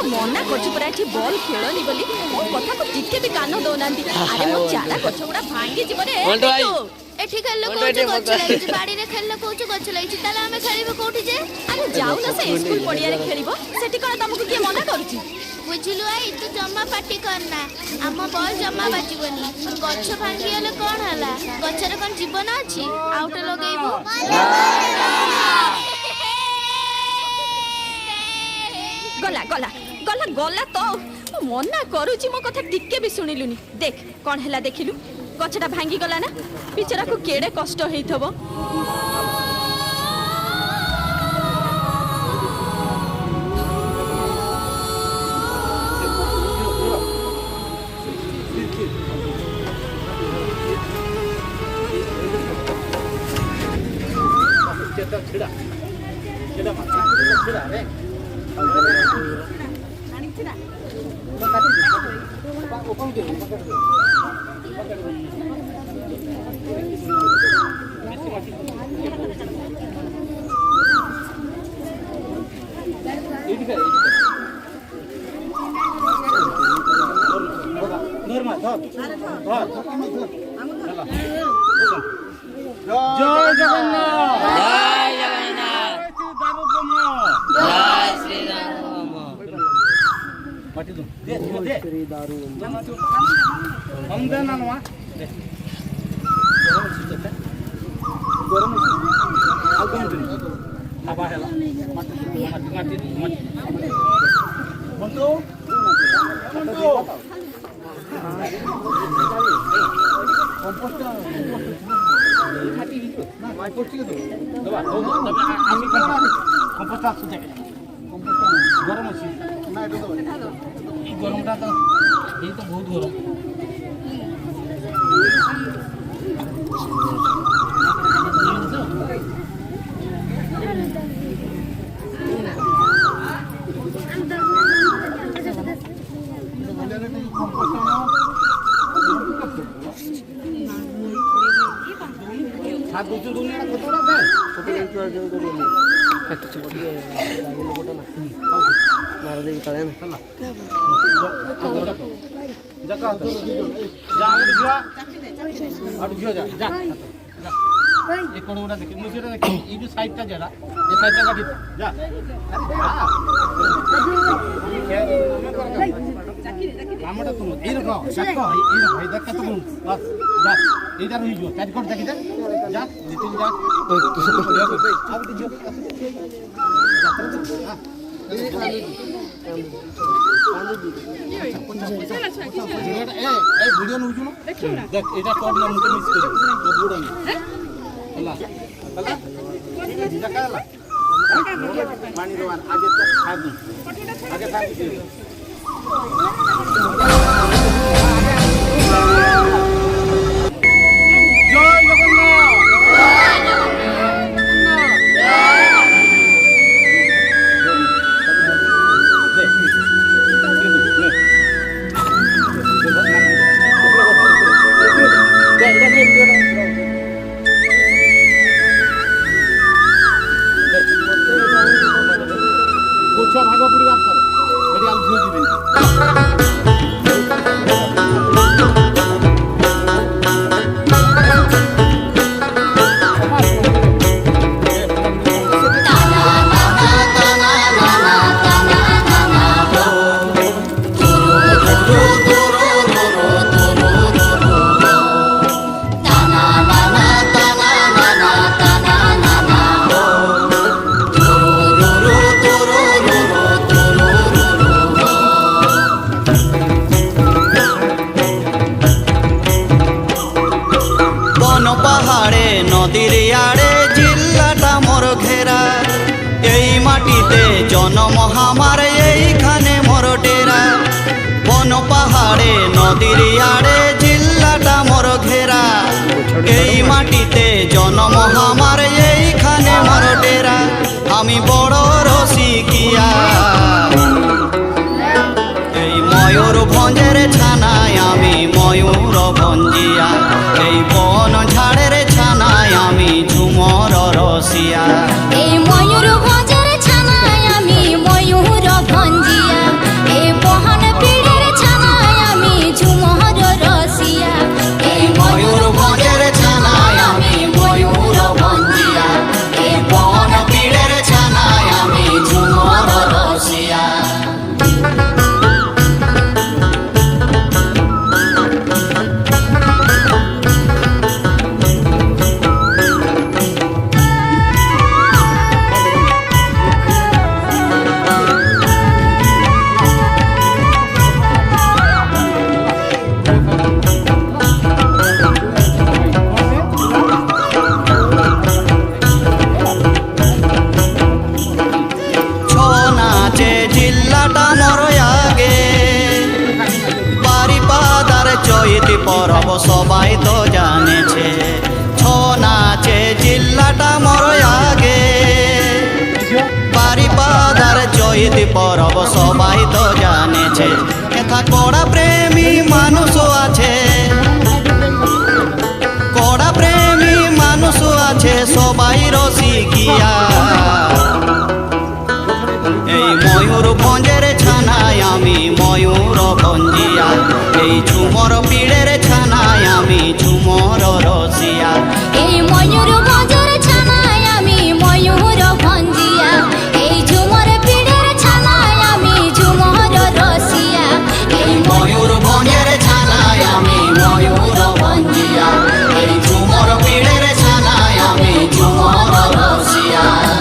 मना करछि परा एठी बॉल खेलनी बोली मो कथा को टिके भी कान दौनांती अरे मो चाला गछ गुडा भांगी जिवो रे एठी खेललो कोच गछ लागिछि बाड़ी रे खेललो कोच गछ लागिछि ताला हमें खेलिबो कोठी जे अरे जाऊ ना से स्कूल पड़िया रे खेलिबो सेठी कोन तुमको के मना करछि बुझिलु आई तू जम्मा पार्टी करना हम बॉल जम्मा बाजिबनी गछ भांगी हले कोन हला गछ रे कोन जीवन अछि आउट लगेइबो गला गला गला गला तो मना करूची मो कथा टिके भी सुनिलुनी देख कोन हला देखिलु गछटा भांगी गला ना बिचारा को केडे कष्ट हेइथबो छिड़ा छिड़ा छिड़ा रे पानी छिड़ा ओपन दे जय जगन्नाथ जय श्री राम माटी दो दे दे श्री दारू हम दे नानवा दे गरम आ गरम दिन हवा हैला माटी माटी माटी बंतो बंतो कंपोस्ट माटी ना माटी पड़छि तो दबा आमी कंपोस्ट आसु दे कंपोस्ट गरम अछि ना एतो दबा ई गरमटा तो ई तो बहुत गरम हाथ दूसरे दुनिया का कतोड़ा है छोटे लड़की वाले को बोलने हाथ छोटी है लोगों ना मार दे इतना है ना जा का जा अड़ गया जा जा एक कोड़ा देख मुझे देख ये जो साइड का जरा ये साइड का जा कामटा तुम ए रखो सको ए भाई देख तो बस जा इधर ही जो चार कोट जा जा नितिन जा तो अब जो ए वीडियो नु जुनो देख एटा कोड ना मुके मिस कर बुडो नहीं हला हला जा काला पानी रोवान आगे तो खाद आगे खाद भाग पड़िबार पर एडी आउ झियो दिबे जन्म हमार এইখানে मोर डेरा बन पहाड़े नदीर आड़े जिल्लाटा मोर घेरा এই মাটিতে जन्म हमार এইখানে मोर डेरा आमी बड़ रसिकिया এই ময়ূরভঞ্জের ছানায় আমি ময়ূর ভঞ্জিয়া এই বন ঝাড়ের ছানায় আমি ঝুমর রসিয়া এই ময়ূরভঞ্জের ছানায় আমি ময়ূর ভঞ্জিয়া তো জানেছে ছৌ নাচে জিল্লাটা মোর আগে বারিপাদার চৈতি পরব সবাই তো জানেছে এথা কড়া প্রেমী মানুষ আছে কড়া প্রেমী মানুষ আছে সবাই রসিকিয়া